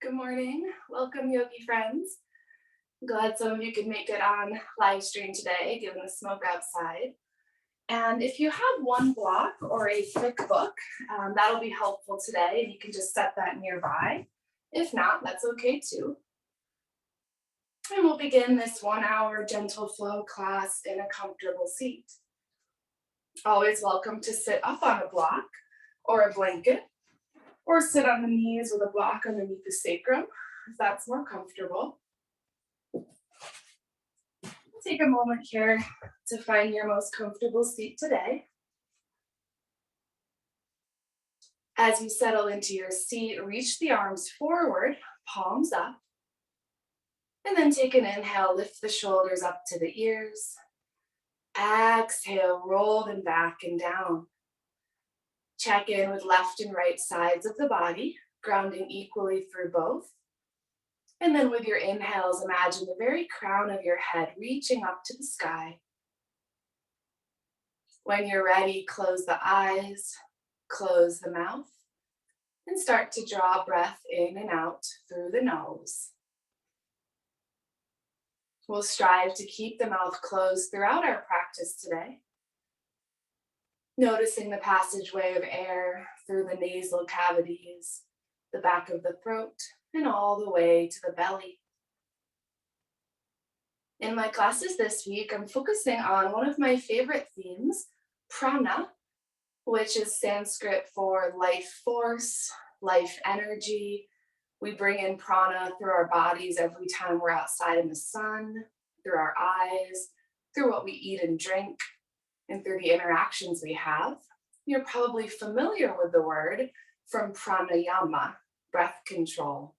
Good morning. Welcome, yogi friends. I'm glad some of you could make it on live stream today, given the smoke outside. And if you have one block or a thick book, that'll be helpful today, and you can just set that nearby. If not, that's okay too. And we'll begin this 1 hour gentle flow class in a comfortable seat. Always welcome to sit up on a block or a blanket, or sit on the knees with a block underneath the sacrum, if that's more comfortable. Take a moment here to find your most comfortable seat today. As you settle into your seat, reach the arms forward, palms up. And then take an inhale, lift the shoulders up to the ears. Exhale, roll them back and down. Check in with left and right sides of the body, grounding equally through both. And then with your inhales, imagine the very crown of your head reaching up to the sky. When you're ready, close the eyes, close the mouth, and start to draw breath in and out through the nose. We'll strive to keep the mouth closed throughout our practice today. Noticing the passageway of air through the nasal cavities, the back of the throat, and all the way to the belly. In my classes this week, I'm focusing on one of my favorite themes, prana, which is Sanskrit for life force, life energy. We bring in prana through our bodies every time we're outside in the sun, through our eyes, through what we eat and drink, and through the interactions we have. You're probably familiar with the word from pranayama, breath control.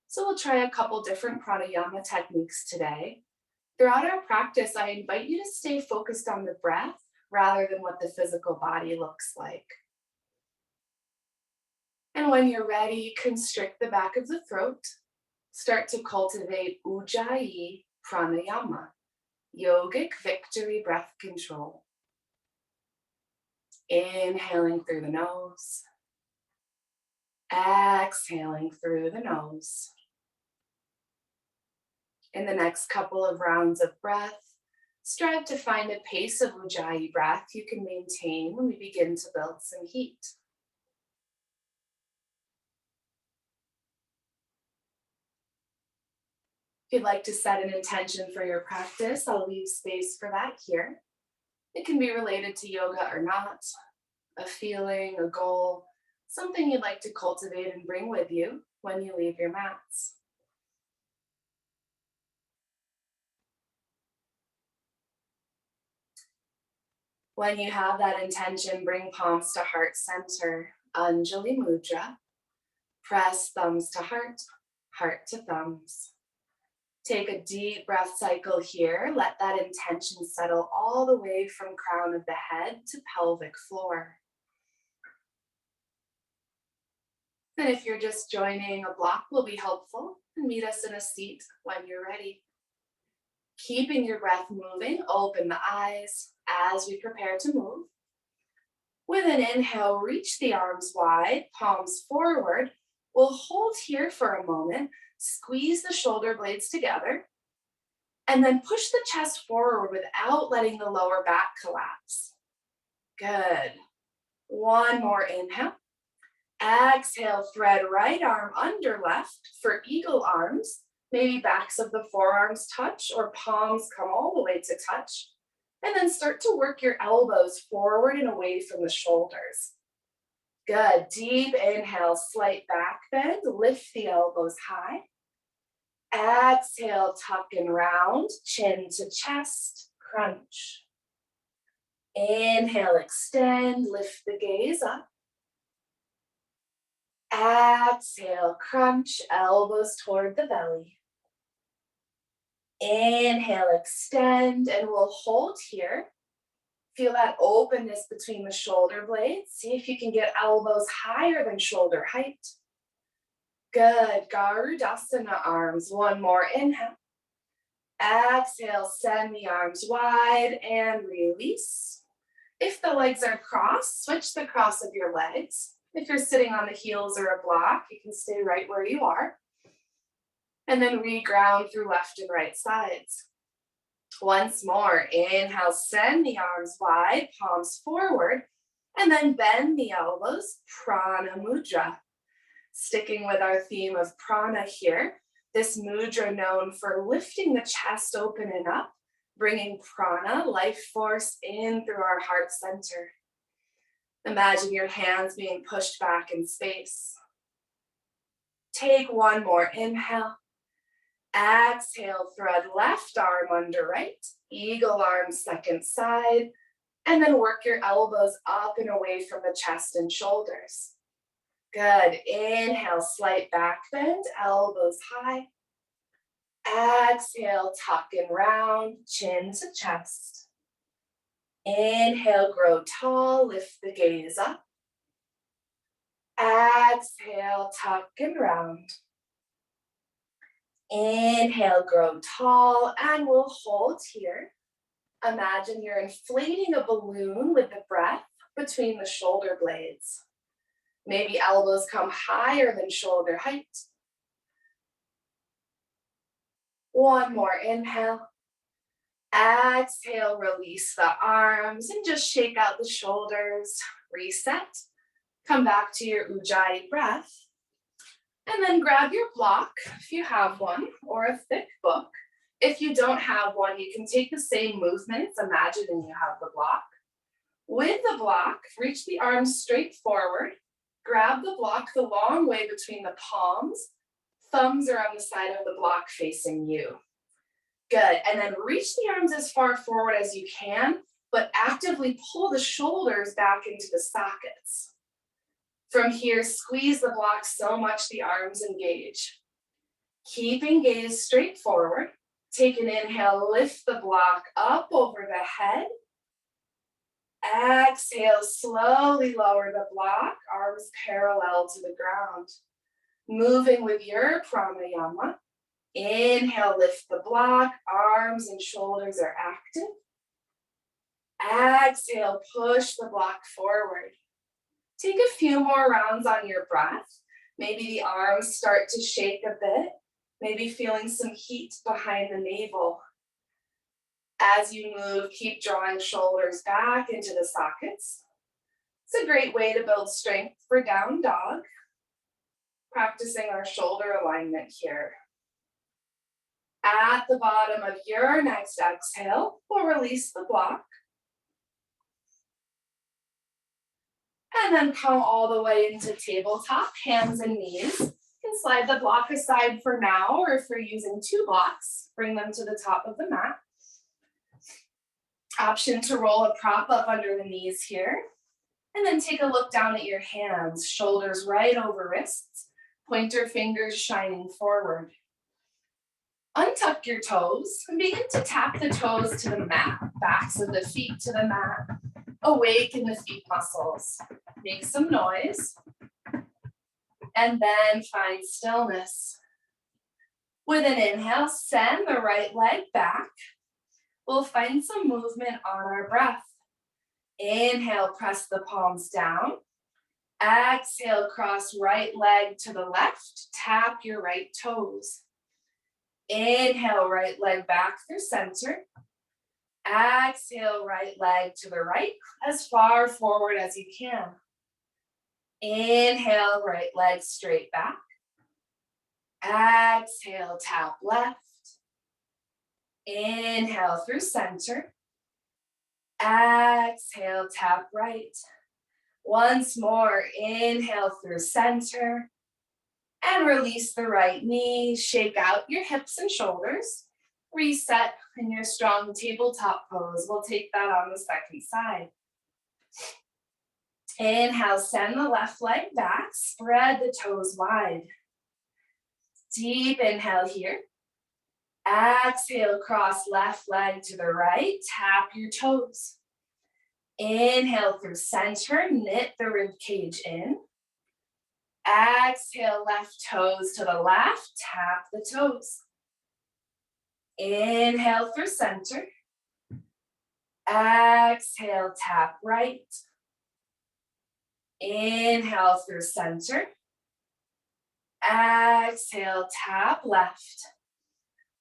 So we'll try a couple different pranayama techniques today. Throughout our practice, I invite you to stay focused on the breath rather than what the physical body looks like. And when you're ready, constrict the back of the throat. Start to cultivate Ujjayi Pranayama, yogic victory breath control. Inhaling through the nose. Exhaling through the nose. In the next couple of rounds of breath, strive to find a pace of Ujjayi breath you can maintain when we begin to build some heat. If you'd like to set an intention for your practice, I'll leave space for that here. It can be related to yoga or not, a feeling, a goal, something you'd like to cultivate and bring with you when you leave your mats. When you have that intention, bring palms to heart center, Ujjayi Mudra. Press thumbs to heart, heart to thumbs. Take a deep breath cycle here. Let that intention settle all the way from crown of the head to pelvic floor. And if you're just joining, a block will be helpful. And meet us in a seat when you're ready. Keeping your breath moving, open the eyes as we prepare to move. With an inhale, reach the arms wide, palms forward. We'll hold here for a moment. Squeeze the shoulder blades together, and then push the chest forward without letting the lower back collapse. Good. One more inhale. Exhale, thread right arm under left for eagle arms. Maybe backs of the forearms touch or palms come all the way to touch. And then start to work your elbows forward and away from the shoulders. Good. Deep inhale, slight back bend. Lift the elbows high. Exhale, tuck and round, chin to chest, crunch. Inhale, extend, lift the gaze up. Exhale, crunch, elbows toward the belly. Inhale, extend, and we'll hold here. Feel that openness between the shoulder blades. See if you can get elbows higher than shoulder height. Good. Virasana arms. One more inhale. Exhale, send the arms wide and release. If the legs are crossed, switch the cross of your legs. If you're sitting on the heels or a block, you can stay right where you are. And then reground through left and right sides. Once more, inhale, send the arms wide, palms forward, and then bend the elbows, Prana Mudra. Sticking with our theme of prana here, this mudra known for lifting the chest open and up, bringing prana, life force, in through our heart center. Imagine your hands being pushed back in space. Take one more inhale. Exhale, thread left arm under right, eagle arm second side, and then work your elbows up and away from the chest and shoulders. Good. Inhale, slight back bend, elbows high. Exhale, tuck and round, chin to chest. Inhale, grow tall, lift the gaze up. Exhale, tuck and round. Inhale, grow tall, and we'll hold here. Imagine you're inflating a balloon with the breath between the shoulder blades. Maybe elbows come higher than shoulder height. One more inhale. Exhale, release the arms and just shake out the shoulders. Reset. Come back to your Ujjayi breath. And then grab your block, if you have one, or a thick book. If you don't have one, you can take the same movements, imagining you have the block. With the block, reach the arms straight forward. Grab the block the long way between the palms. Thumbs are on the side of the block facing you. Good, and then reach the arms as far forward as you can, but actively pull the shoulders back into the sockets. From here, squeeze the block so much the arms engage. Keeping gaze straight forward. Take an inhale, lift the block up over the head. Exhale, slowly lower the block, arms parallel to the ground. Moving with your pranayama. Inhale, lift the block, arms and shoulders are active. Exhale, push the block forward. Take a few more rounds on your breath. Maybe the arms start to shake a bit, maybe feeling some heat behind the navel. As you move, keep drawing shoulders back into the sockets. It's a great way to build strength for down dog. Practicing our shoulder alignment here. At the bottom of your next exhale, we'll release the block. And then come all the way into tabletop, hands and knees. You can slide the block aside for now, or if you're using two blocks, bring them to the top of the mat. Option to roll a prop up under the knees here. And then take a look down at your hands, shoulders right over wrists, pointer fingers shining forward. Untuck your toes and begin to tap the toes to the mat, backs of the feet to the mat. Awaken the feet muscles. Make some noise. And then find stillness. With an inhale, send the right leg back. We'll find some movement on our breath. Inhale, press the palms down. Exhale, cross right leg to the left. Tap your right toes. Inhale, right leg back through center. Exhale, right leg to the right, as far forward as you can. Inhale, right leg straight back. Exhale, tap left. Inhale through center. Exhale, tap right. Once more, inhale through center. And release the right knee. Shake out your hips and shoulders. Reset in your strong tabletop pose. We'll take that on the second side. Inhale, send the left leg back. Spread the toes wide. Deep inhale here. Exhale, cross left leg to the right. Tap your toes. Inhale through center. Knit the rib cage in. Exhale, left toes to the left. Tap the toes. Inhale through center. Exhale, tap right. Inhale through center. Exhale, tap left.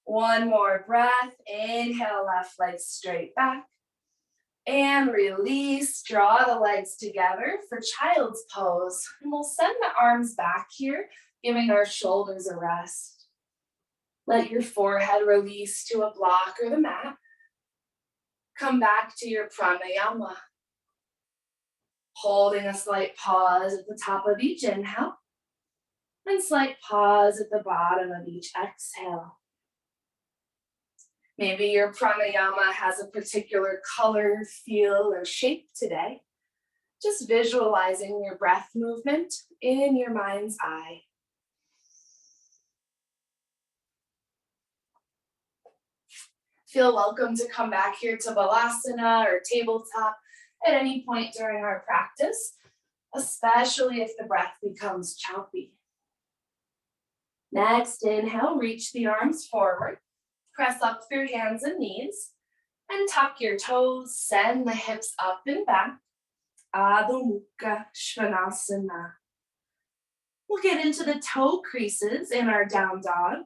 One more breath. Inhale, left leg straight back. And release, draw the legs together for child's pose. And we'll send the arms back here, giving our shoulders a rest. Let your forehead release to a block or the mat. Come back to your pranayama. Holding a slight pause at the top of each inhale. And slight pause at the bottom of each exhale. Maybe your pranayama has a particular color, feel, or shape today. Just visualizing your breath movement in your mind's eye. Feel welcome to come back here to Virasana or tabletop at any point during our practice, especially if the breath becomes choppy. Next, inhale, reach the arms forward. Press up through hands and knees, and tuck your toes, send the hips up and back. Adho Mukha Svanasana. We'll get into the toe creases in our down dog.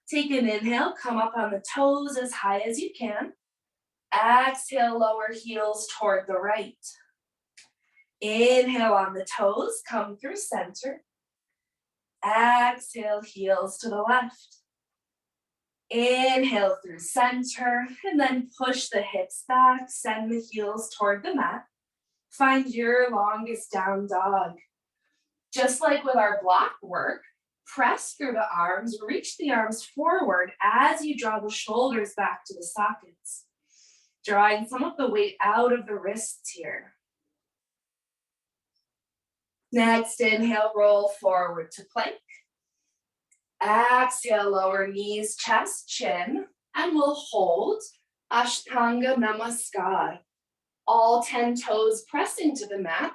Take an inhale, come up on the toes as high as you can. Exhale, lower heels toward the right. Inhale on the toes, come through center. Exhale, heels to the left. Inhale through center, and then push the hips back, send the heels toward the mat. Find your longest down dog. Just like with our block work, press through the arms, reach the arms forward as you draw the shoulders back to the sockets. Drawing some of the weight out of the wrists here. Next, inhale, roll forward to plank. Exhale, lower knees, chest, chin, and we'll hold Ashtanga Namaskar. All 10 toes pressing to the mat,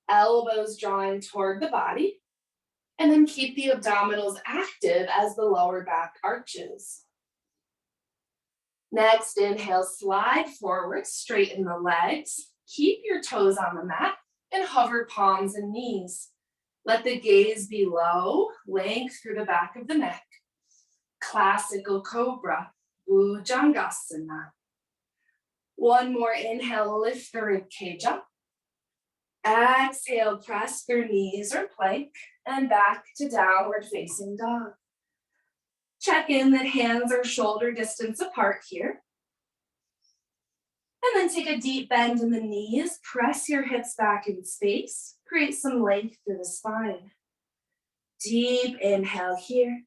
elbows drawing toward the body, and then keep the abdominals active as the lower back arches. Next, inhale, slide forward, straighten the legs, keep your toes on the mat, and hover palms and knees. Let the gaze be low, length through the back of the neck. Classical cobra, Bhujangasana. One more inhale, lift the rib cage up. Exhale, press through knees or plank, and back to downward facing dog. Check in that hands are shoulder distance apart here. And then take a deep bend in the knees, press your hips back in space, create some length through the spine. Deep inhale here.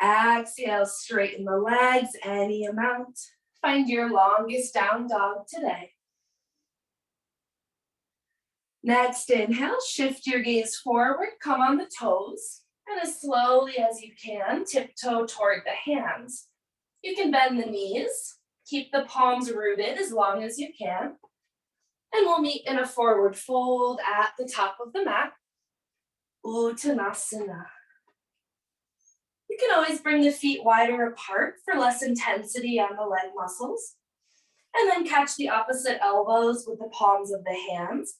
Exhale, straighten the legs any amount. Find your longest down dog today. Next inhale, shift your gaze forward, come on the toes, and as slowly as you can, tiptoe toward the hands. You can bend the knees, keep the palms rooted as long as you can, and we'll meet in a forward fold at the top of the mat, Uttanasana. You can always bring the feet wider apart for less intensity on the leg muscles, and then catch the opposite elbows with the palms of the hands.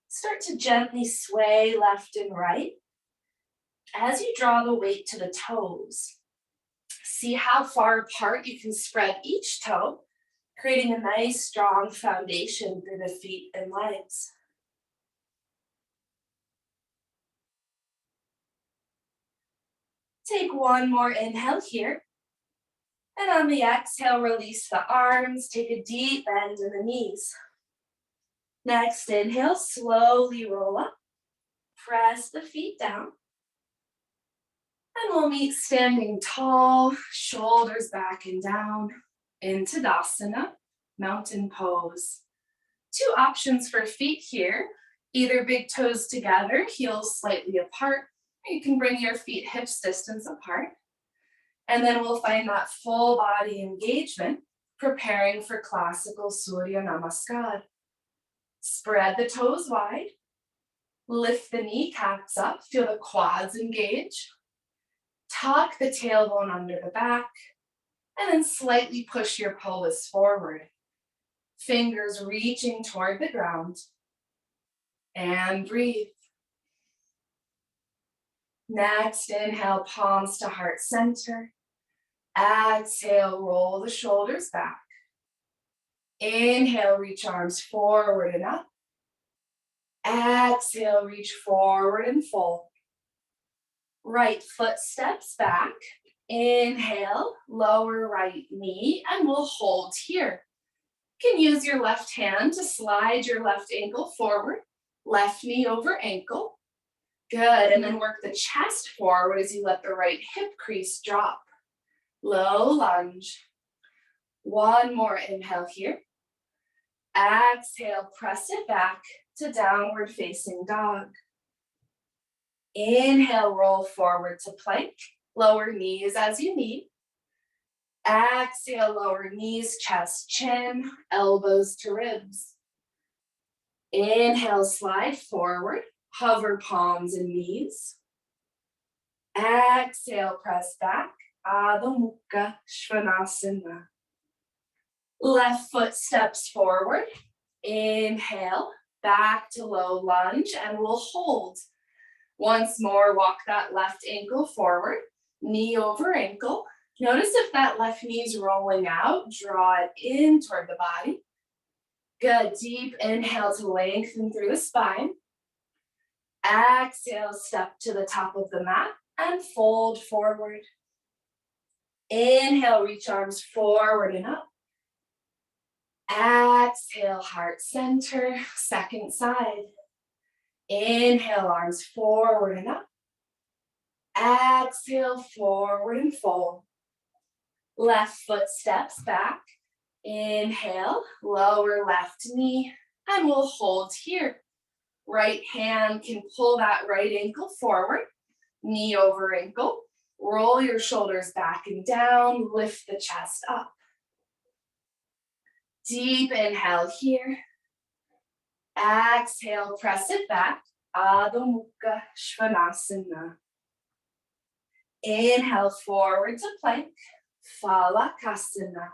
Start to gently sway left and right as you draw the weight to the toes. See how far apart you can spread each toe, creating a nice strong foundation through the feet and legs. Take one more inhale here. And on the exhale, release the arms, take a deep bend in the knees. Next inhale, slowly roll up, press the feet down. And we'll meet standing tall, shoulders back and down, in Tadasana, mountain pose. Two options for feet here, either big toes together, heels slightly apart, or you can bring your feet hips distance apart. And then we'll find that full body engagement, preparing for classical Surya Namaskar. Spread the toes wide, lift the kneecaps up, feel the quads engage. Tuck the tailbone under the back, and then slightly push your pelvis forward. Fingers reaching toward the ground. And breathe. Next, inhale, palms to heart center. Exhale, roll the shoulders back. Inhale, reach arms forward and up. Exhale, reach forward and fold. Right foot steps back. Inhale, lower right knee, and we'll hold here. You can use your left hand to slide your left ankle forward, left knee over ankle. Good, and then work the chest forward as you let the right hip crease drop. Low lunge. One more inhale here. Exhale, press it back to downward facing dog. Inhale, roll forward to plank. Lower knees as you need. Exhale, lower knees, chest, chin, elbows to ribs. Inhale, slide forward. Hover palms and knees. Exhale, press back. Adho Mukha Svanasana. Left foot steps forward. Inhale, back to low lunge, and we'll hold. Once more, walk that left ankle forward, knee over ankle. Notice if that left knee is rolling out, draw it in toward the body. Good, deep inhale to lengthen through the spine. Exhale, step to the top of the mat and fold forward. Inhale, reach arms forward and up. Exhale, heart center, second side. Inhale, arms forward and up. Exhale, forward and fold. Left foot steps back. Inhale, lower left knee, and we'll hold here. Right hand can pull that right ankle forward, knee over ankle. Roll your shoulders back and down, lift the chest up. Deep inhale here. Exhale, press it back. Adho Mukha Svanasana. Inhale, forward to plank. Phalakasana.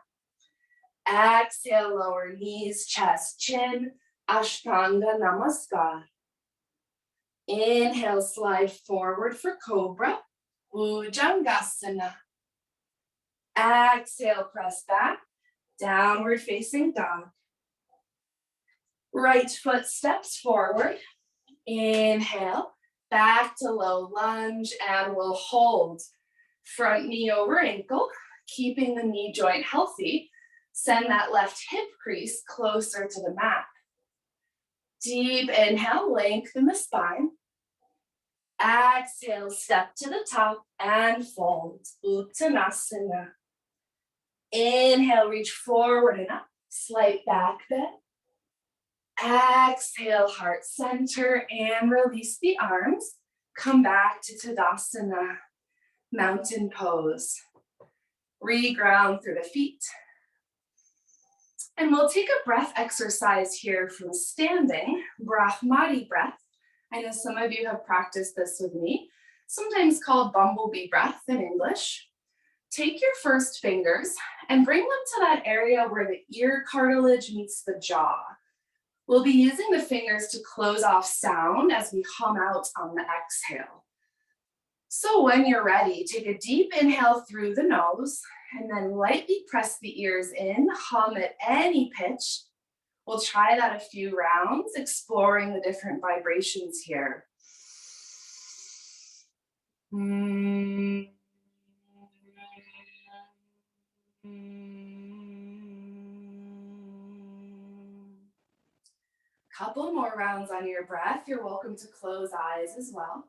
Exhale, lower knees, chest, chin. Ashtanga Namaskar. Inhale, slide forward for Cobra. Bhujangasana. Exhale, press back. Downward facing dog. Right foot steps forward. Inhale, back to low lunge, and we'll hold. Front knee over ankle, keeping the knee joint healthy. Send that left hip crease closer to the mat. Deep inhale, lengthen the spine. Exhale, step to the top and fold. Uttanasana. Inhale, reach forward and up. Slight back bend. Exhale, heart center, and release the arms. Come back to Tadasana, mountain pose. Reground through the feet. And we'll take a breath exercise here from standing, Brahmadi breath. I know some of you have practiced this with me, sometimes called bumblebee breath in English. Take your first fingers and bring them to that area where the ear cartilage meets the jaw. We'll be using the fingers to close off sound as we hum out on the exhale. So when you're ready, take a deep inhale through the nose and then lightly press the ears in, hum at any pitch. We'll try that a few rounds, exploring the different vibrations here. Couple more rounds on your breath. You're welcome to close eyes as well.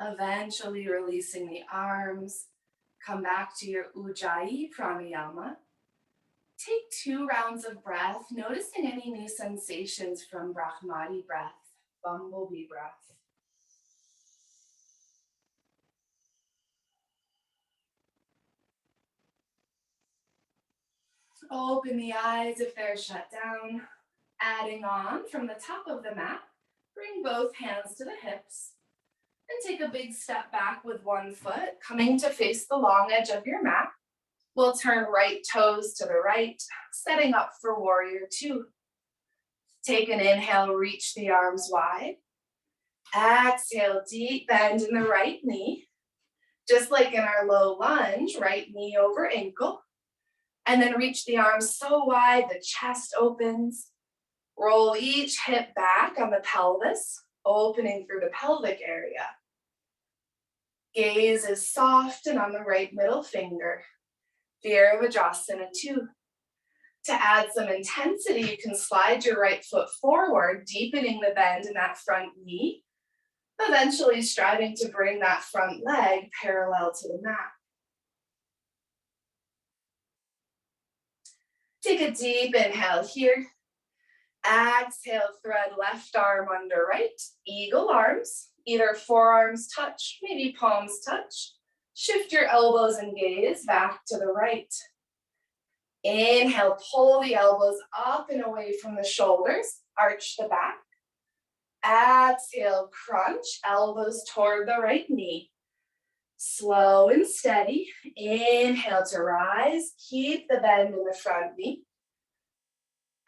Eventually releasing the arms. Come back to your Ujjayi Pranayama. Take 2 rounds of breath, noticing any new sensations from Brahmadi breath, bumblebee breath. Open the eyes if they're shut down. Adding on from the top of the mat, bring both hands to the hips and take a big step back with one foot, coming to face the long edge of your mat. We'll turn right toes to the right, setting up for warrior two. Take an inhale, reach the arms wide. Exhale, deep bend in the right knee. Just like in our low lunge, right knee over ankle. And then reach the arms so wide, the chest opens. Roll each hip back on the pelvis, opening through the pelvic area. Gaze is soft and on the right middle finger. Virasana 2. To add some intensity, you can slide your right foot forward, deepening the bend in that front knee, eventually striving to bring that front leg parallel to the mat. Take a deep inhale here. Exhale, thread left arm under right, eagle arms, either forearms touch, maybe palms touch. Shift your elbows and gaze back to the right. Inhale, pull the elbows up and away from the shoulders, arch the back. Exhale, crunch, elbows toward the right knee. Slow and steady. Inhale to rise, keep the bend in the front knee.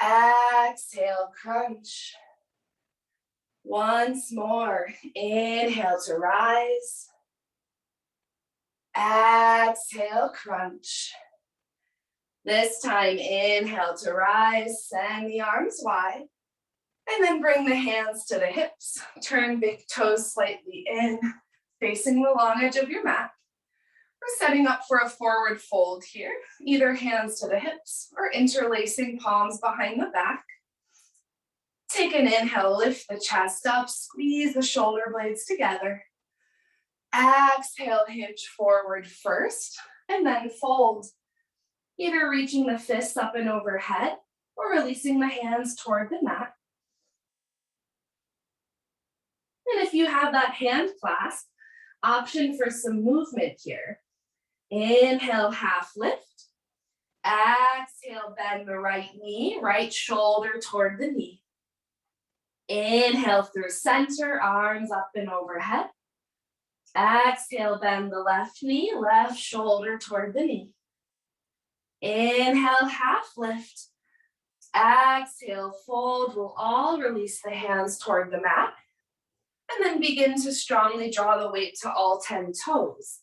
Exhale, crunch. Once more, inhale to rise. Exhale, crunch. This time, inhale to rise, send the arms wide, and then bring the hands to the hips. Turn big toes slightly in, facing the long edge of your mat. We're setting up for a forward fold here, either hands to the hips or interlacing palms behind the back. Take an inhale, lift the chest up, squeeze the shoulder blades together. Exhale, hinge forward first, and then fold. Either reaching the fists up and overhead or releasing the hands toward the mat. And if you have that hand clasp, option for some movement here. Inhale, half lift. Exhale, bend the right knee, right shoulder toward the knee. Inhale through center, arms up and overhead. Exhale, bend the left knee, left shoulder toward the knee. Inhale, half lift. Exhale, fold. We'll all release the hands toward the mat. And then begin to strongly draw the weight to all 10 toes.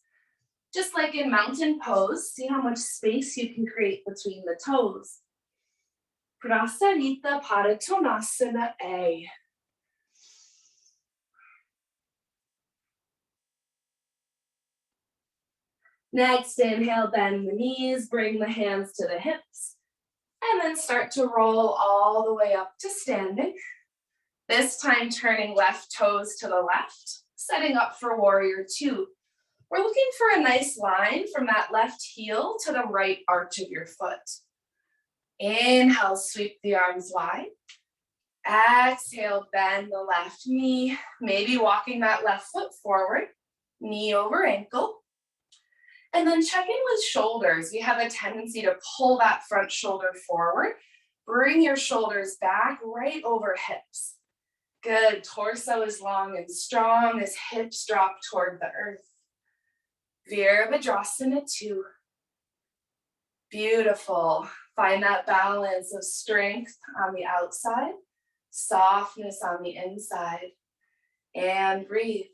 Just like in mountain pose, see how much space you can create between the toes. Prasarita Padottanasana A. Next, inhale, bend the knees, bring the hands to the hips, and then start to roll all the way up to standing. This time turning left toes to the left, setting up for warrior two. We're looking for a nice line from that left heel to the right arch of your foot. Inhale, sweep the arms wide. Exhale, bend the left knee, maybe walking that left foot forward, knee over ankle. And then check in with shoulders. We have a tendency to pull that front shoulder forward. Bring your shoulders back right over hips. Good, torso is long and strong as hips drop toward the earth. Virasana 2. Beautiful. Find that balance of strength on the outside, softness on the inside, and breathe.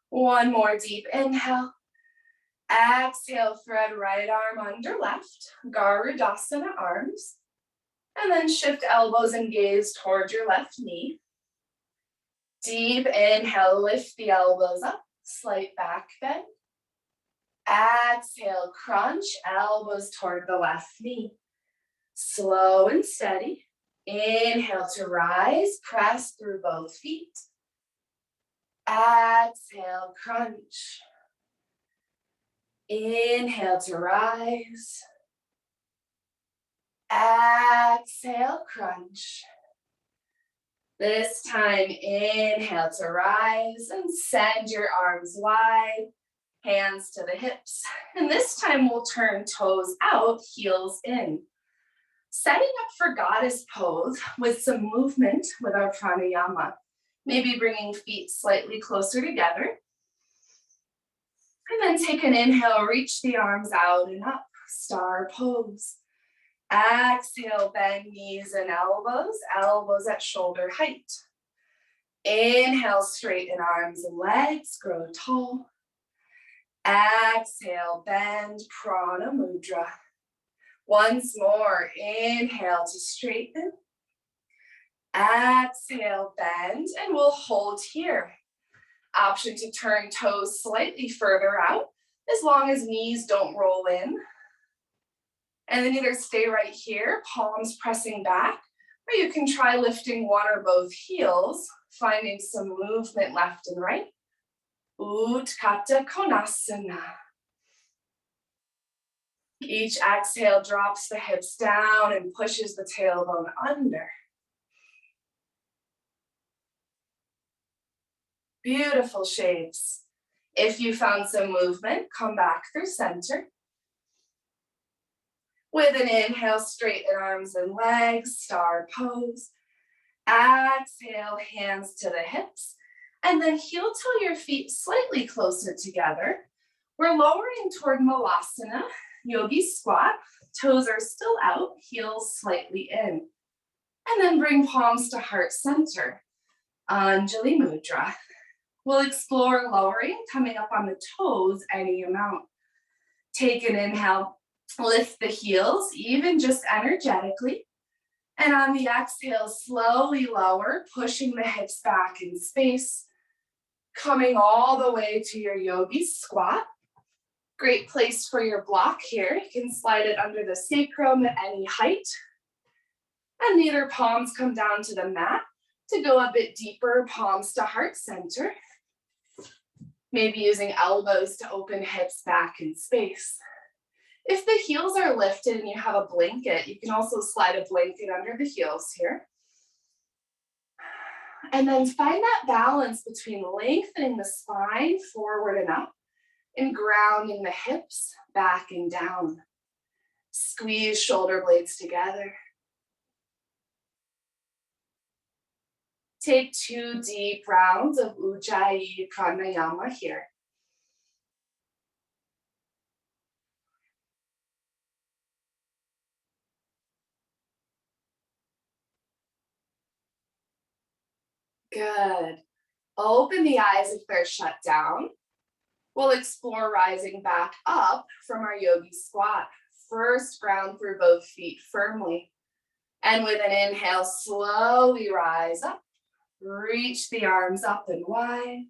One more deep inhale. Exhale, thread right arm under left, Garudasana arms. And then shift elbows and gaze towards your left knee. Deep inhale, lift the elbows up, slight back bend. Exhale, crunch, elbows toward the left knee. Slow and steady. Inhale to rise, press through both feet. Exhale, crunch. Inhale to rise. Exhale, crunch. This time, inhale to rise and send your arms wide. Hands to the hips. And this time we'll turn toes out, heels in. Setting up for goddess pose with some movement with our pranayama. Maybe bringing feet slightly closer together. And then take an inhale, reach the arms out and up, star pose. Exhale, bend knees and elbows, elbows at shoulder height. Inhale, straighten arms and legs, grow tall. Exhale, bend, Prana Mudra. Once more, inhale to straighten. Exhale, bend, and we'll hold here. Option to turn toes slightly further out, as long as knees don't roll in. And then either stay right here, palms pressing back, or you can try lifting one or both heels, finding some movement left and right. Utthita Konasana. Each exhale drops the hips down and pushes the tailbone under. Beautiful shapes. If you found some movement, come back through center. With an inhale, straighten arms and legs, star pose. Exhale, hands to the hips. And then heel toe your feet slightly closer together. We're lowering toward Malasana, yogi squat. Toes are still out, heels slightly in. And then bring palms to heart center. Ujjayi Mudra. We'll explore lowering, coming up on the toes any amount. Take an inhale, lift the heels, even just energetically. And on the exhale, slowly lower, pushing the hips back in space. Coming all the way to your yogi squat. Great place for your block here. You can slide it under the sacrum at any height. And neither palms come down to the mat. To go a bit deeper, palms to heart center. Maybe using elbows to open hips back in space. If the heels are lifted and you have a blanket, you can also slide a blanket under the heels here. And then find that balance between lengthening the spine forward and up and grounding the hips back and down. Squeeze shoulder blades together. Take 2 deep rounds of Ujjayi Pranayama here. Good. Open the eyes if they're shut down. We'll explore rising back up from our yogi squat. First, ground through both feet firmly. And with an inhale, slowly rise up. Reach the arms up and wide.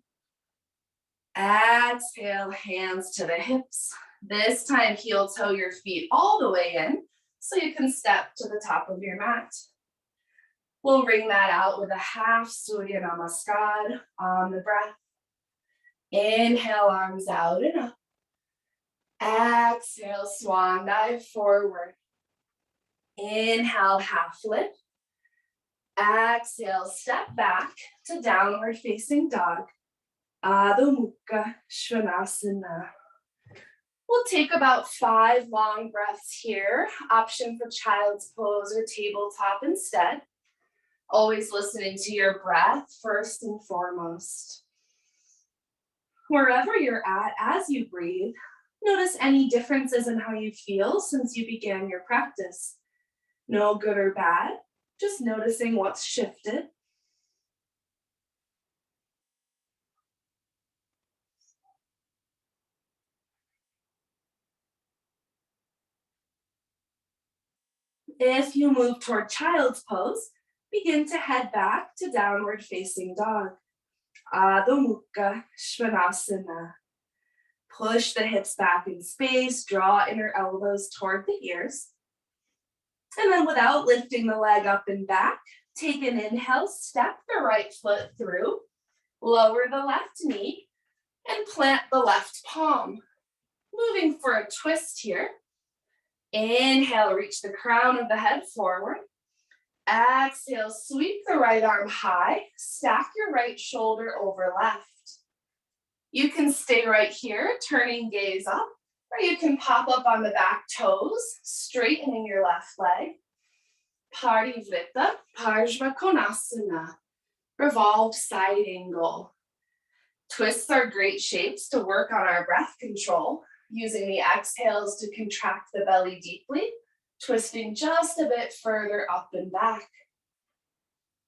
Exhale, hands to the hips. This time, heel toe your feet all the way in so you can step to the top of your mat. We'll ring that out with a half Surya Namaskar on the breath. Inhale, arms out and up. Exhale, swan dive forward. Inhale, half lift. Exhale, step back to downward facing dog. Adho Mukha Svanasana. We'll take about 5 long breaths here. Option for child's pose or tabletop instead. Always listening to your breath first and foremost. Wherever you're at as you breathe, notice any differences in how you feel since you began your practice. No good or bad, just noticing what's shifted. If you move toward child's pose, begin to head back to downward facing dog. Adho Mukha Svanasana. Push the hips back in space, draw inner elbows toward the ears. And then without lifting the leg up and back, take an inhale, step the right foot through, lower the left knee, and plant the left palm. Moving for a twist here. Inhale, reach the crown of the head forward. Exhale, sweep the right arm high, stack your right shoulder over left. You can stay right here, turning gaze up, or you can pop up on the back toes, straightening your left leg. Parivrita, Parshva Konasana, revolved side angle. Twists are great shapes to work on our breath control, using the exhales to contract the belly deeply, twisting just a bit further up and back.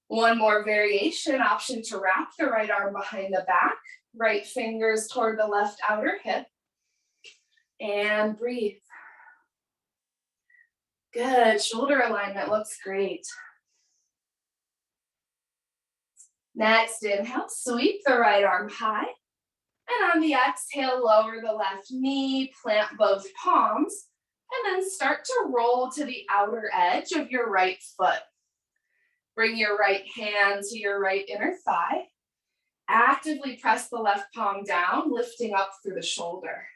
One more variation option to wrap the right arm behind the back, right fingers toward the left outer hip, and breathe. Good, shoulder alignment looks great. Next, inhale, sweep the right arm high. And on the exhale, lower the left knee, plant both palms, and then start to roll to the outer edge of your right foot. Bring your right hand to your right inner thigh. Actively press the left palm down, lifting up through the shoulder.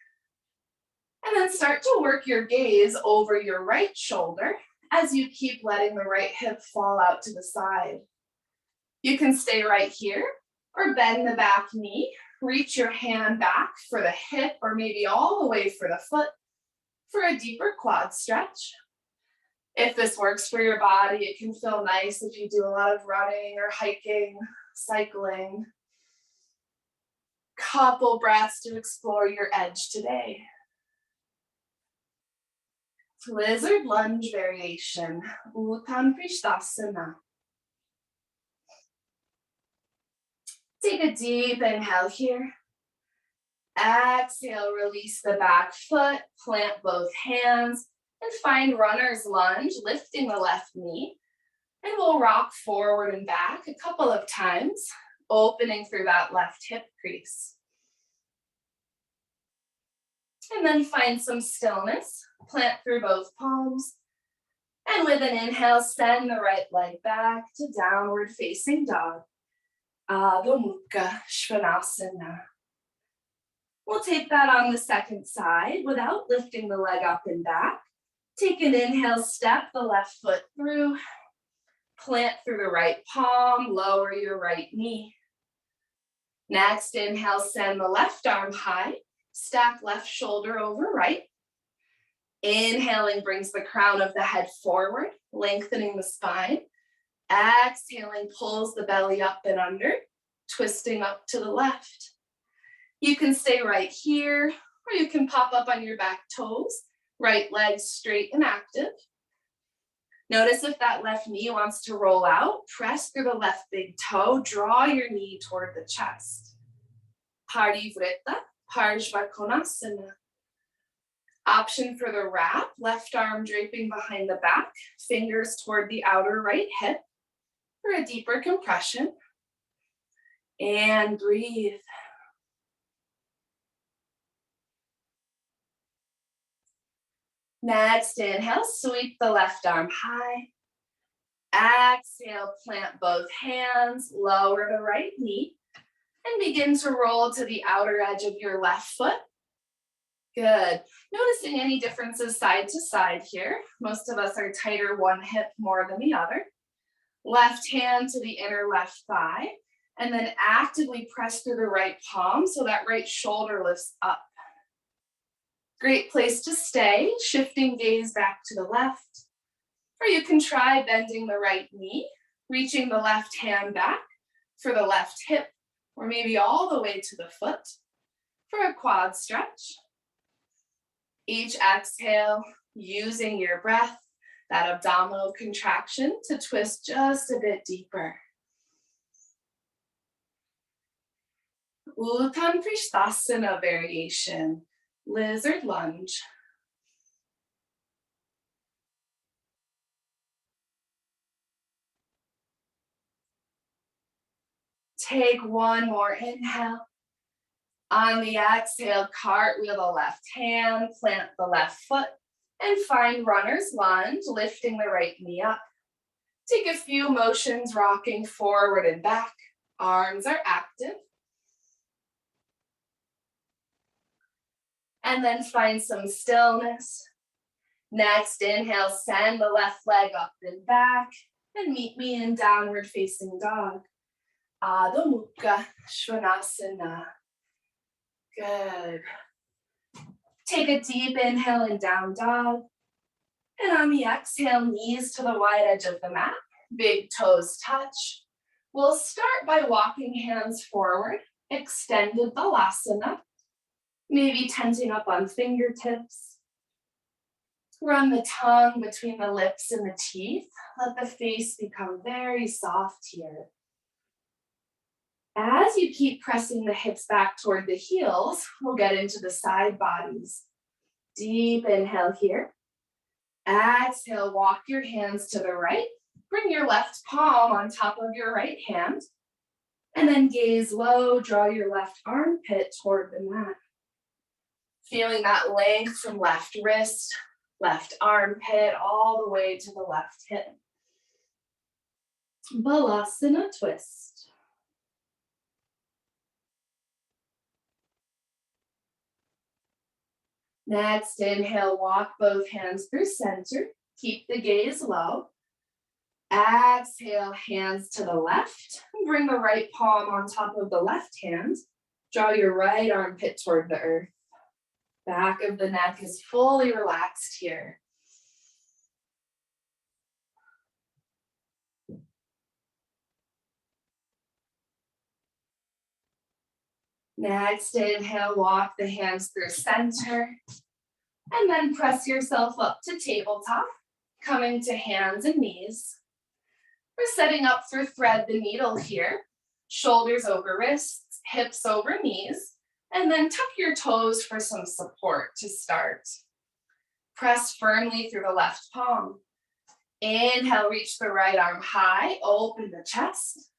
And then start to work your gaze over your right shoulder as you keep letting the right hip fall out to the side. You can stay right here or bend the back knee, reach your hand back for the hip or maybe all the way for the foot for a deeper quad stretch. If this works for your body, it can feel nice if you do a lot of running or hiking, cycling. Couple breaths to explore your edge today. Lizard lunge variation, Uttanapishtasana. Take a deep inhale here. Exhale, release the back foot, plant both hands, and find runner's lunge, lifting the left knee. And we'll rock forward and back a couple of times, opening through that left hip crease. And then find some stillness, plant through both palms. And with an inhale, send the right leg back to downward facing dog. Adho Mukha Svanasana. We'll take that on the second side without lifting the leg up and back. Take an inhale, step the left foot through, plant through the right palm, lower your right knee. Next, inhale, send the left arm high, stack left shoulder over right. Inhaling brings the crown of the head forward, lengthening the spine. Exhaling pulls the belly up and under, twisting up to the left. You can stay right here, or you can pop up on your back toes, right leg straight and active. Notice if that left knee wants to roll out, press through the left big toe, draw your knee toward the chest. Parivrita, Parshva Konasana. Option for the wrap, left arm draping behind the back, fingers toward the outer right hip for a deeper compression. And breathe. Next, inhale, sweep the left arm high. Exhale, plant both hands, lower the right knee, and begin to roll to the outer edge of your left foot. Good. Noticing any differences side to side here. Most of us are tighter one hip more than the other. Left hand to the inner left thigh, and then actively press through the right palm so that right shoulder lifts up. Great place to stay, shifting gaze back to the left. Or you can try bending the right knee, reaching the left hand back for the left hip, or maybe all the way to the foot for a quad stretch. Each exhale, using your breath, that abdominal contraction to twist just a bit deeper. Uttanapishtasana variation, lizard lunge. Take one more inhale. On the exhale, cartwheel the left hand, plant the left foot, and find runner's lunge, lifting the right knee up. Take a few motions, rocking forward and back. Arms are active. And then find some stillness. Next, inhale, send the left leg up and back, and meet me in downward facing dog. Adho Mukha Svanasana. Good. Take a deep inhale in down dog. And on the exhale, knees to the wide edge of the mat. Big toes touch. We'll start by walking hands forward. Extended Balasana. Maybe tensing up on fingertips. Run the tongue between the lips and the teeth. Let the face become very soft here. As you keep pressing the hips back toward the heels, we'll get into the side bodies. Deep inhale here. Exhale, walk your hands to the right. Bring your left palm on top of your right hand. And then gaze low, draw your left armpit toward the mat. Feeling that length from left wrist, left armpit, all the way to the left hip. Balasana twist. Next, inhale, walk both hands through center. Keep the gaze low. Exhale, hands to the left. Bring the right palm on top of the left hand. Draw your right armpit toward the earth. Back of the neck is fully relaxed here. Next, inhale, walk the hands through center. And then press yourself up to tabletop, coming to hands and knees. We're setting up for thread the needle here. Shoulders over wrists, hips over knees, and then tuck your toes for some support to start. Press firmly through the left palm. Inhale, reach the right arm high, open the chest.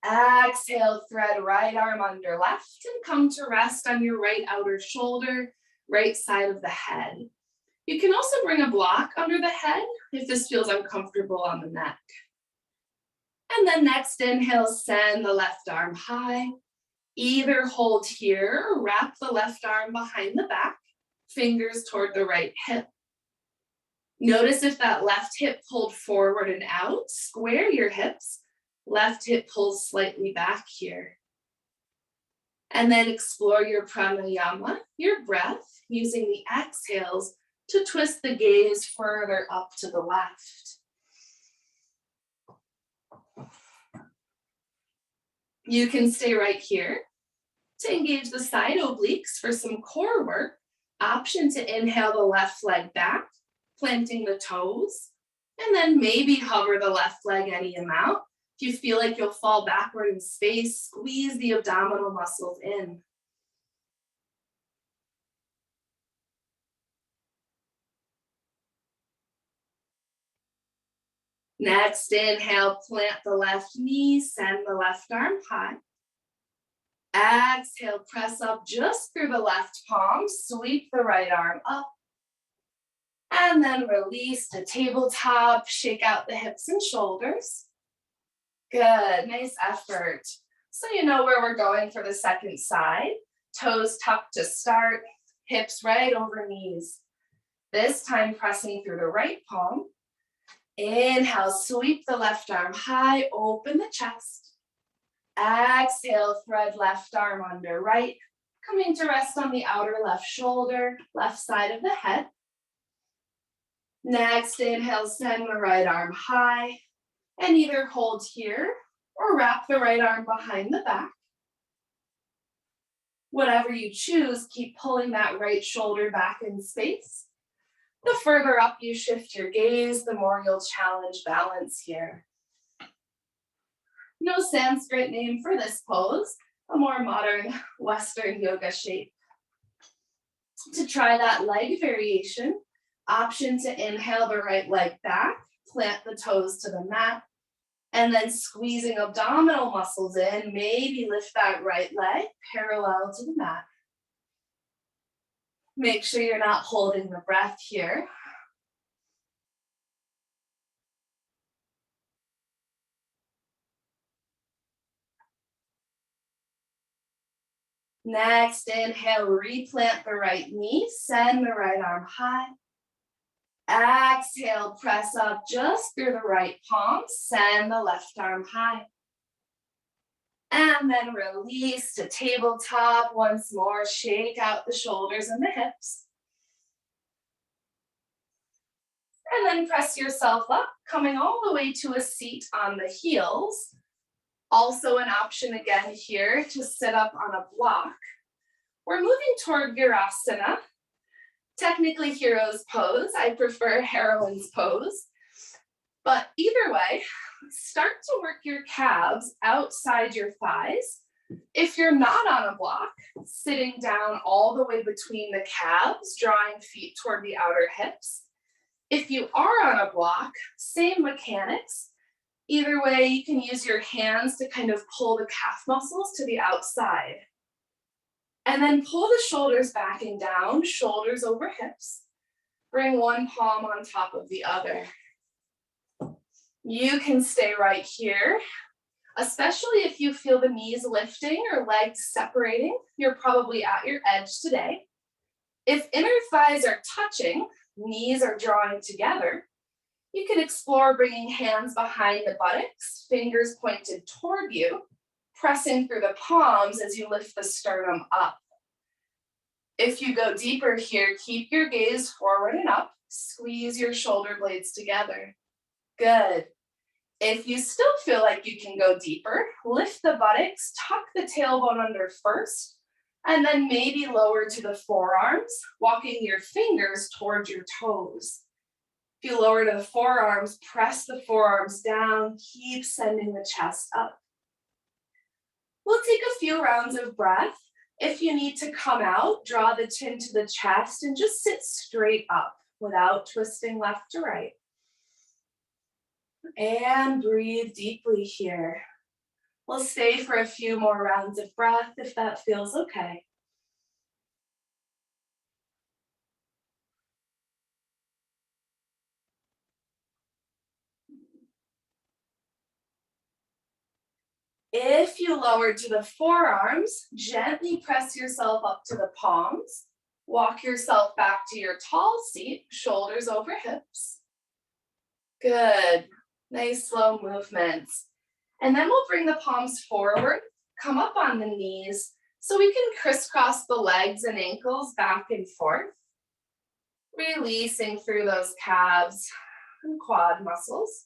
Exhale, thread right arm under left and come to rest on your right outer shoulder, right side of the head. You can also bring a block under the head if this feels uncomfortable on the neck. And then next inhale, send the left arm high. Either hold here or wrap the left arm behind the back, fingers toward the right hip. Notice if that left hip pulled forward and out, square your hips. Left hip pulls slightly back here. And then explore your pranayama, your breath, using the exhales to twist the gaze further up to the left. You can stay right here to engage the side obliques for some core work. Option to inhale the left leg back, planting the toes, and then maybe hover the left leg any amount. If you feel like you'll fall backward in space, squeeze the abdominal muscles in. Next, inhale, plant the left knee, send the left arm high. Exhale, press up just through the left palm, sweep the right arm up. And then release to tabletop, shake out the hips and shoulders. Good, nice effort. So you know where we're going for the second side. Toes tucked to start, hips right over knees. This time pressing through the right palm. Inhale, sweep the left arm high, open the chest. Exhale, thread left arm under right, coming to rest on the outer left shoulder, left side of the head. Next, inhale, send the right arm high, and either hold here or wrap the right arm behind the back. Whatever you choose, keep pulling that right shoulder back in space. The further up you shift your gaze, the more you'll challenge balance here. No Sanskrit name for this pose, a more modern Western yoga shape. To try that leg variation, option to inhale the right leg back, plant the toes to the mat, and then squeezing abdominal muscles in, maybe lift that right leg parallel to the mat. Make sure you're not holding the breath here. Next, inhale, replant the right knee, send the right arm high. Exhale, press up just through the right palm, send the left arm high. And then release to tabletop once more. Shake out the shoulders and the hips. And then press yourself up, coming all the way to a seat on the heels. Also an option again here to sit up on a block. We're moving toward Virasana. Technically hero's pose. I prefer heroine's pose. But either way, start to work your calves outside your thighs. If you're not on a block, sitting down all the way between the calves, drawing feet toward the outer hips. If you are on a block, same mechanics. Either way, you can use your hands to kind of pull the calf muscles to the outside. And then pull the shoulders back and down, shoulders over hips. Bring one palm on top of the other. You can stay right here, especially if you feel the knees lifting or legs separating. You're probably at your edge today. If inner thighs are touching, knees are drawing together, you can explore bringing hands behind the buttocks, fingers pointed toward you, pressing through the palms as you lift the sternum up. If you go deeper here, keep your gaze forward and up. Squeeze your shoulder blades together. Good. If you still feel like you can go deeper, lift the buttocks, tuck the tailbone under first, and then maybe lower to the forearms, walking your fingers towards your toes. If you lower to the forearms, press the forearms down, keep sending the chest up. We'll take a few rounds of breath. If you need to come out, draw the chin to the chest and just sit straight up without twisting left to right. And breathe deeply here. We'll stay for a few more rounds of breath if that feels okay. If you lower to the forearms, gently press yourself up to the palms. Walk yourself back to your tall seat, shoulders over hips. Good. Nice slow movements. And then we'll bring the palms forward, come up on the knees, so we can crisscross the legs and ankles back and forth. Releasing through those calves and quad muscles.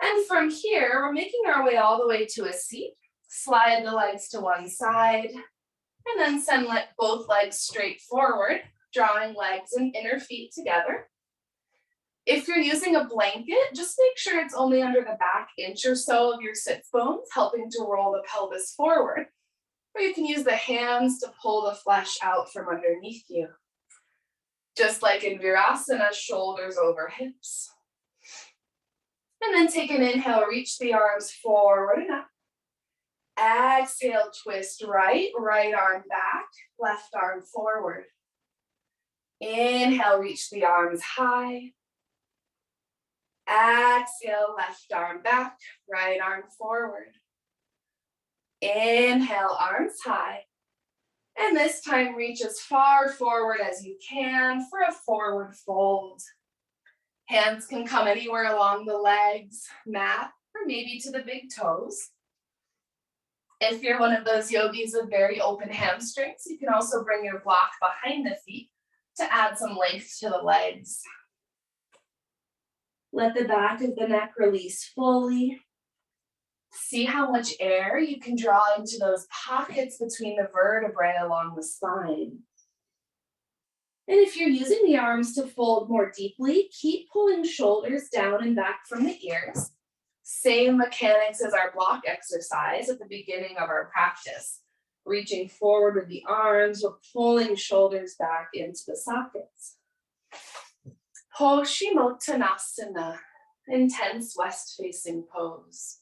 And from here, we're making our way all the way to a seat. Slide the legs to one side, and then send both legs straight forward, drawing legs and inner feet together. If you're using a blanket, just make sure it's only under the back inch or so of your sits bones, helping to roll the pelvis forward. Or you can use the hands to pull the flesh out from underneath you. Just like in Virasana, shoulders over hips. And then take an inhale, reach the arms forward and up. Exhale, twist right arm back, left arm forward. Inhale, reach the arms high. Exhale, left arm back, right arm forward. Inhale, arms high. And this time reach as far forward as you can for a forward fold. Hands can come anywhere along the legs, mat, or maybe to the big toes. If you're one of those yogis with very open hamstrings, you can also bring your block behind the feet to add some length to the legs. Let the back of the neck release fully. See how much air you can draw into those pockets between the vertebrae along the spine. And if you're using the arms to fold more deeply, keep pulling shoulders down and back from the ears. Same mechanics as our block exercise at the beginning of our practice. Reaching forward with the arms, we're pulling shoulders back into the sockets. Paschimottanasana, intense west-facing pose.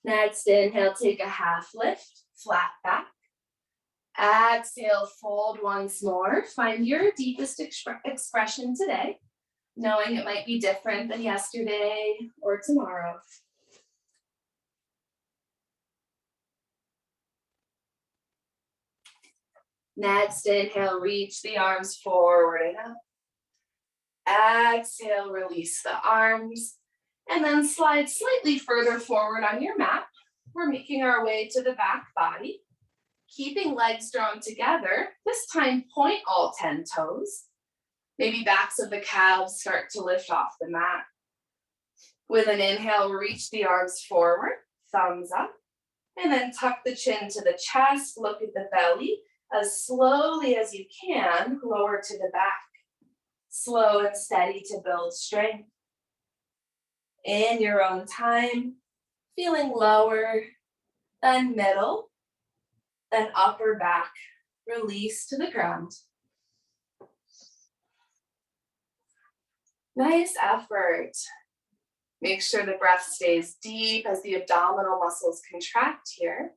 Next inhale, take a half lift, flat back. Exhale, fold once more. Find your deepest expression today, knowing it might be different than yesterday or tomorrow. Next inhale, reach the arms forward and up. Exhale, release the arms. And then slide slightly further forward on your mat. We're making our way to the back body. Keeping legs drawn together. This time, point all 10 toes. Maybe backs of the calves start to lift off the mat. With an inhale, reach the arms forward, thumbs up. And then tuck the chin to the chest, look at the belly. As slowly as you can, lower to the back. Slow and steady to build strength. In your own time, feeling lower, then middle, then upper back. Release to the ground. Nice effort. Make sure the breath stays deep as the abdominal muscles contract here.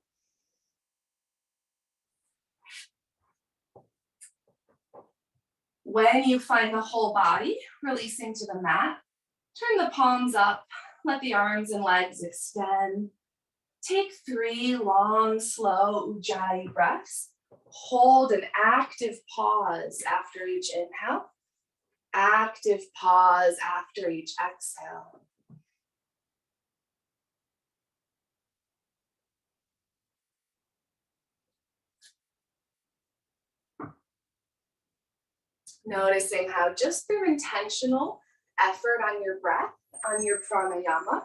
When you find the whole body releasing to the mat, turn the palms up, let the arms and legs extend. Take 3 long, slow Ujjayi breaths. Hold an active pause after each inhale. Active pause after each exhale. Noticing how just through intentional effort on your breath, on your pranayama,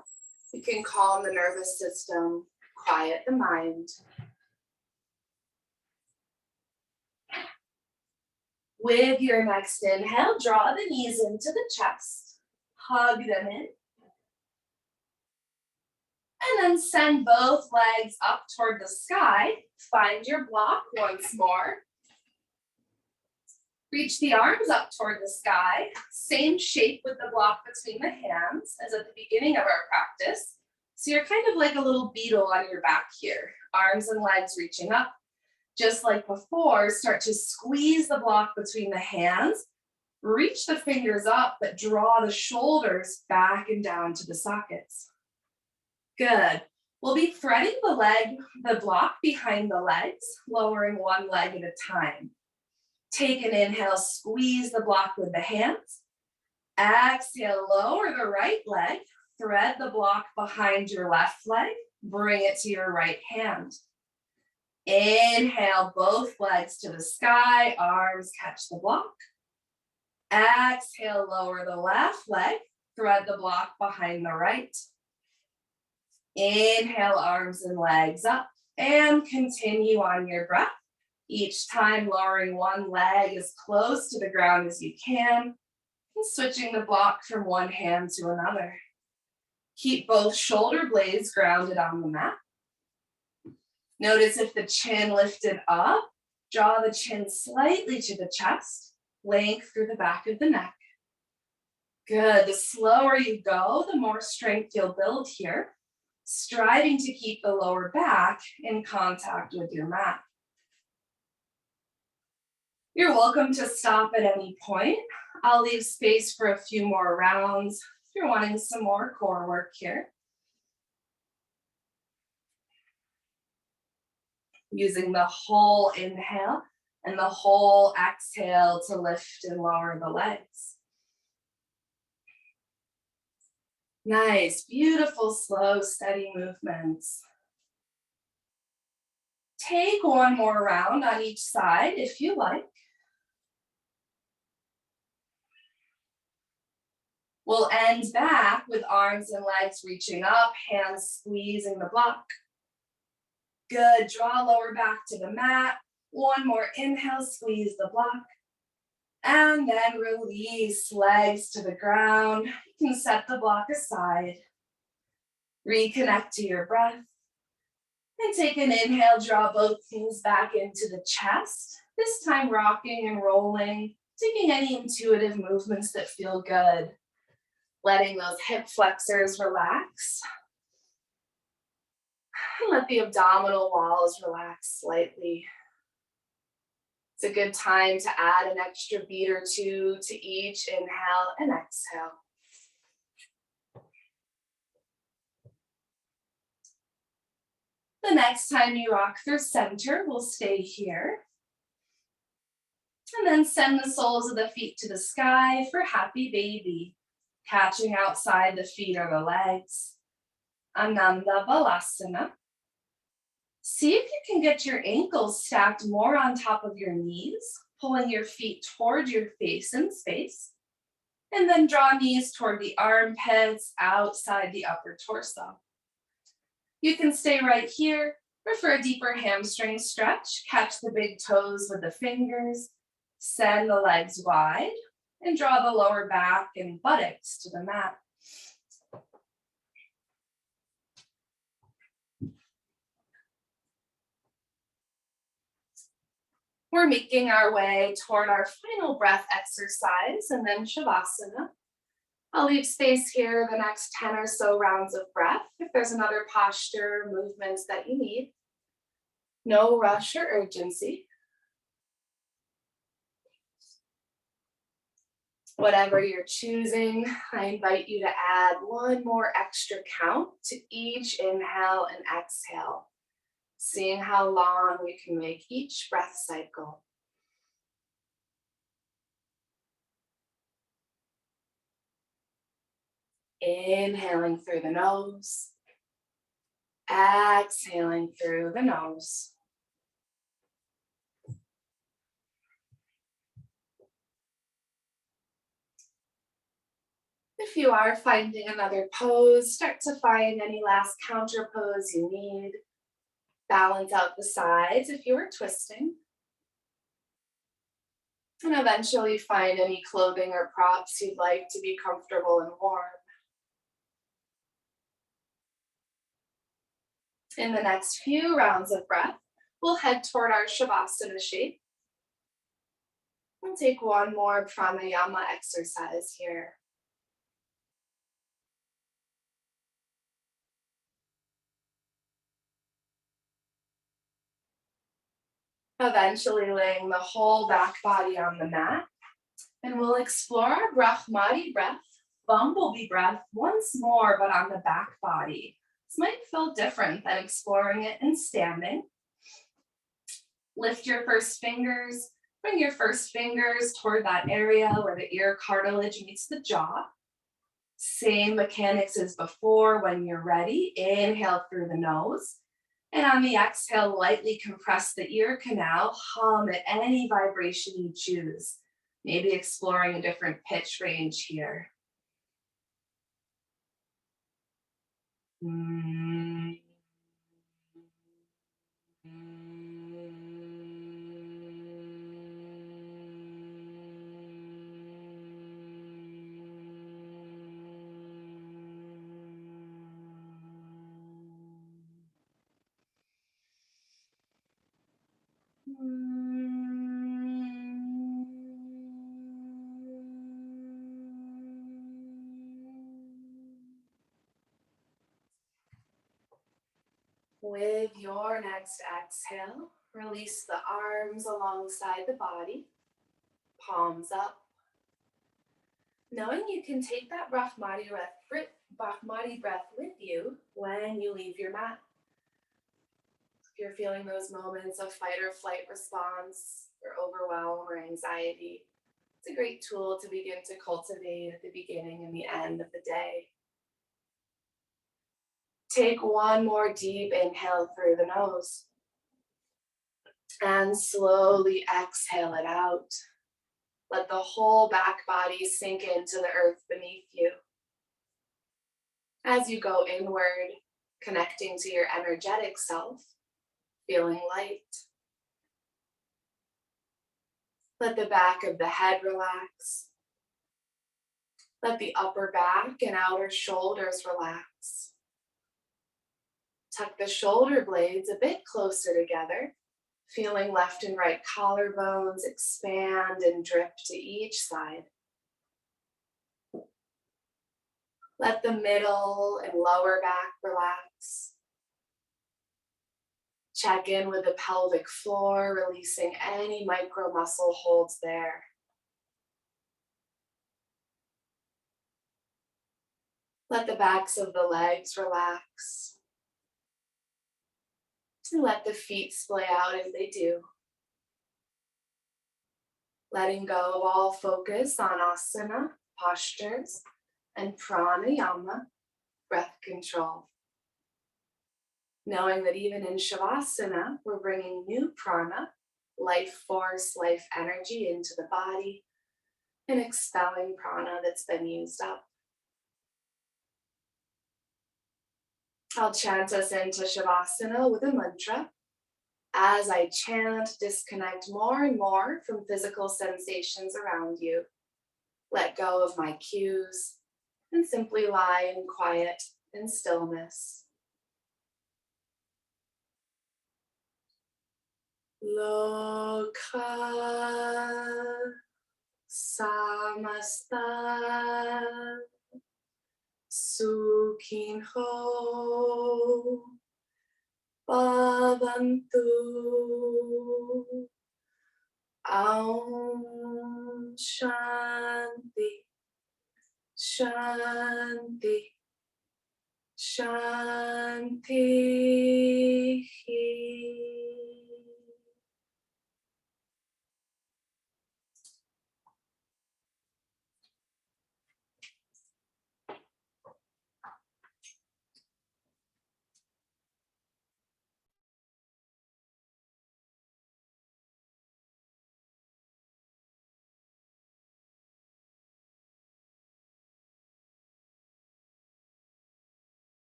you can calm the nervous system, quiet the mind. With your next inhale, draw the knees into the chest, hug them in. And then send both legs up toward the sky. Find your block once more. Reach the arms up toward the sky. Same shape with the block between the hands as at the beginning of our practice. So you're kind of like a little beetle on your back here. Arms and legs reaching up. Just like before, start to squeeze the block between the hands. Reach the fingers up, but draw the shoulders back and down to the sockets. Good. We'll be threading the block behind the legs, lowering one leg at a time. Take an inhale, squeeze the block with the hands. Exhale, lower the right leg, thread the block behind your left leg, bring it to your right hand. Inhale, both legs to the sky, arms catch the block. Exhale, lower the left leg, thread the block behind the right. Inhale, arms and legs up, and continue on your breath. Each time lowering one leg as close to the ground as you can, and switching the block from one hand to another. Keep both shoulder blades grounded on the mat. Notice if the chin lifted up, draw the chin slightly to the chest, length through the back of the neck. Good. The slower you go, the more strength you'll build here, striving to keep the lower back in contact with your mat. You're welcome to stop at any point. I'll leave space for a few more rounds if you're wanting some more core work here. Using the whole inhale and the whole exhale to lift and lower the legs. Nice, beautiful, slow, steady movements. Take one more round on each side if you like. We'll end back with arms and legs reaching up, hands squeezing the block. Good, draw lower back to the mat. One more inhale, squeeze the block. And then release, legs to the ground. You can set the block aside. Reconnect to your breath. And take an inhale, draw both knees back into the chest. This time rocking and rolling, taking any intuitive movements that feel good. Letting those hip flexors relax. Let the abdominal walls relax slightly. It's a good time to add an extra beat or two to each inhale and exhale. The next time you rock through center, we'll stay here. And then send the soles of the feet to the sky for happy baby. Catching outside the feet or the legs. Ananda Balasana. See if you can get your ankles stacked more on top of your knees, pulling your feet toward your face in space. And then draw knees toward the armpits, outside the upper torso. You can stay right here, or for a deeper hamstring stretch, catch the big toes with the fingers, send the legs wide, and draw the lower back and buttocks to the mat. We're making our way toward our final breath exercise and then Shavasana. I'll leave space here the next 10 or so rounds of breath if there's another posture, movements that you need. No rush or urgency. Whatever you're choosing, I invite you to add one more extra count to each inhale and exhale, seeing how long we can make each breath cycle. Inhaling through the nose, exhaling through the nose. If you are finding another pose, start to find any last counter pose you need. Balance out the sides if you are twisting. And eventually find any clothing or props you'd like to be comfortable and warm. In the next few rounds of breath, we'll head toward our Shavasana shape. We'll take one more pranayama exercise here. Eventually laying the whole back body on the mat. And we'll explore our Brahmari breath, bumblebee breath, once more, but on the back body. This might feel different than exploring it in standing. Lift your first fingers, bring your first fingers toward that area where the ear cartilage meets the jaw. Same mechanics as before. When you're ready, inhale through the nose. And on the exhale, lightly compress the ear canal, hum at any vibration you choose. Maybe exploring a different pitch range here. With your next exhale, release the arms alongside the body, palms up. Knowing you can take that Brahmari breath with you when you leave your mat. If you're feeling those moments of fight or flight response or overwhelm or anxiety, it's a great tool to begin to cultivate at the beginning and the end of the day. Take one more deep inhale through the nose and slowly exhale it out. Let the whole back body sink into the earth beneath you. As you go inward, connecting to your energetic self, feeling light. Let the back of the head relax. Let the upper back and outer shoulders relax. Tuck the shoulder blades a bit closer together, feeling left and right collarbones expand and drip to each side. Let the middle and lower back relax. Check in with the pelvic floor, releasing any micro muscle holds there. Let the backs of the legs relax. And let the feet splay out as they do. letting go of all focus on asana, postures, and pranayama, breath control. Knowing that even in shavasana, we're bringing new prana, life force, life energy into the body and expelling prana that's been used up. I'll chant us into shavasana with a mantra. As I chant, disconnect more and more from physical sensations around you. Let go of my cues and simply lie in quiet and stillness. Loka samasta sukhinho bhavantu. Aum Shanti, Shanti, Shanti.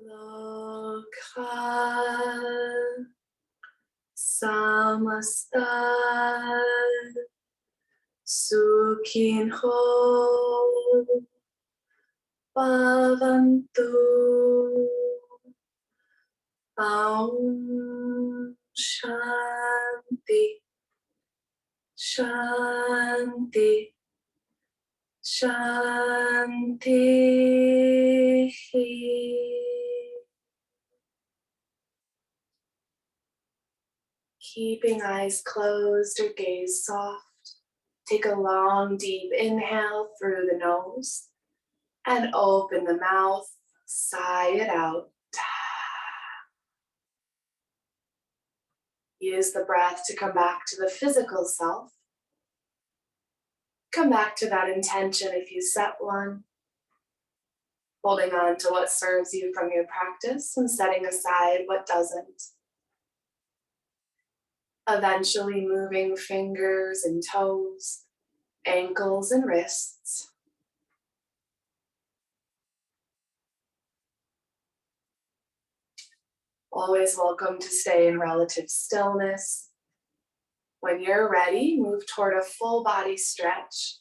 Lokha samasta sukhinho bhavantu. Om Shanti Shanti Shanti. Keeping eyes closed or gaze soft, take a long, deep inhale through the nose and open the mouth, sigh it out. Use the breath to come back to the physical self. Come back to that intention if you set one, holding on to what serves you from your practice and setting aside what doesn't. Eventually moving fingers and toes, ankles and wrists. Always welcome to stay in relative stillness. When you're ready, move toward a full body stretch.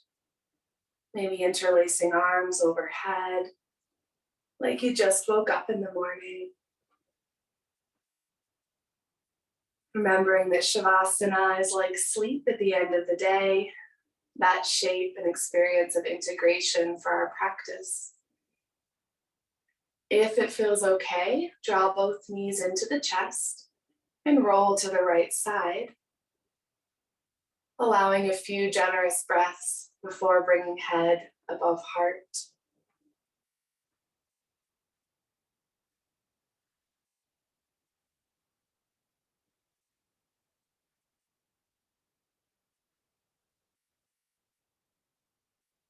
Maybe interlacing arms overhead, like you just woke up in the morning. Remembering that Shavasana is like sleep at the end of the day, that shape and experience of integration for our practice. If it feels okay, draw both knees into the chest and roll to the right side, allowing a few generous breaths before bringing head above heart.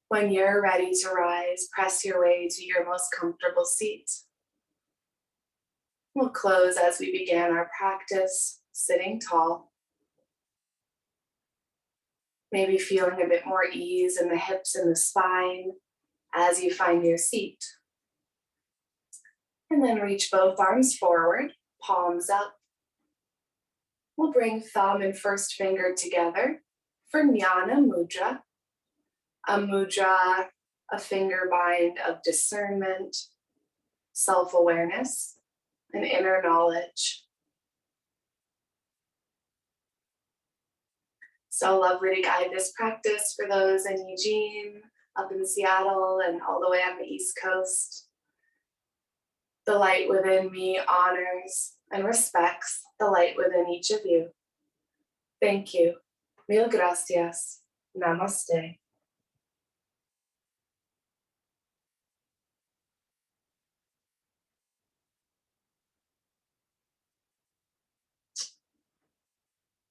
When you're ready to rise, press your way to your most comfortable seat. We'll close as we began our practice, sitting tall. Maybe feeling a bit more ease in the hips and the spine as you find your seat. And then reach both arms forward, palms up. We'll bring thumb and first finger together for Prana Mudra. A mudra, a finger bind of discernment, self-awareness, and inner knowledge. So lovely to guide this practice for those in Eugene, up in Seattle, and all the way on the East Coast. The light within me honors and respects the light within each of you. Thank you. Mil gracias. Namaste.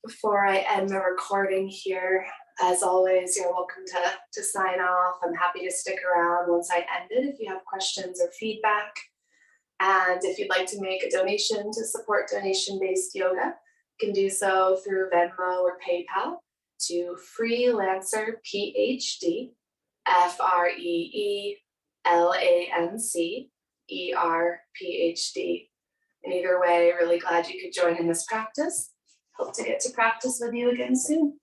Before I end the recording here, as always, you're welcome to sign off. I'm happy to stick around once I end it if you have questions or feedback. And if you'd like to make a donation to support donation-based yoga, you can do so through Venmo or PayPal to Freelancer PhD, FreeLancer PhD. And either way, really glad you could join in this practice. Hope to get to practice with you again soon.